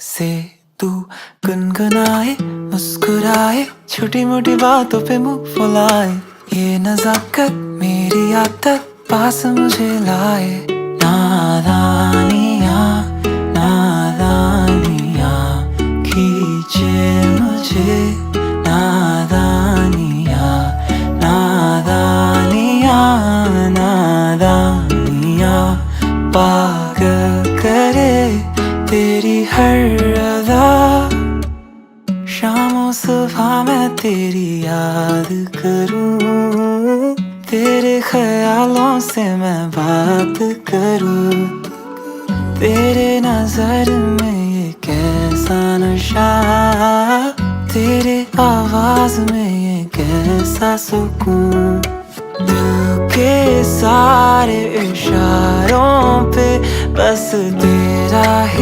से तू गुनगुनाए, मुस्कुराए, छोटी मोटी बातों पे मुंह फुलाए। ये नजाकत मेरी आदत पास मुझे लाए। नादानियाँ नादानियाँ खींचे मुझे। नादानियाँ नादानियाँ नादानियाँ पागल करे तेरी हर अदा। शामों सुबह मैं तेरी याद करूं, तेरे ख्यालों से मैं बात करूं। तेरे नजर में ये कैसा नशा, तेरे आवाज में ये कैसा सुकून। दिल के सारे इशारों पे बस तेरा ही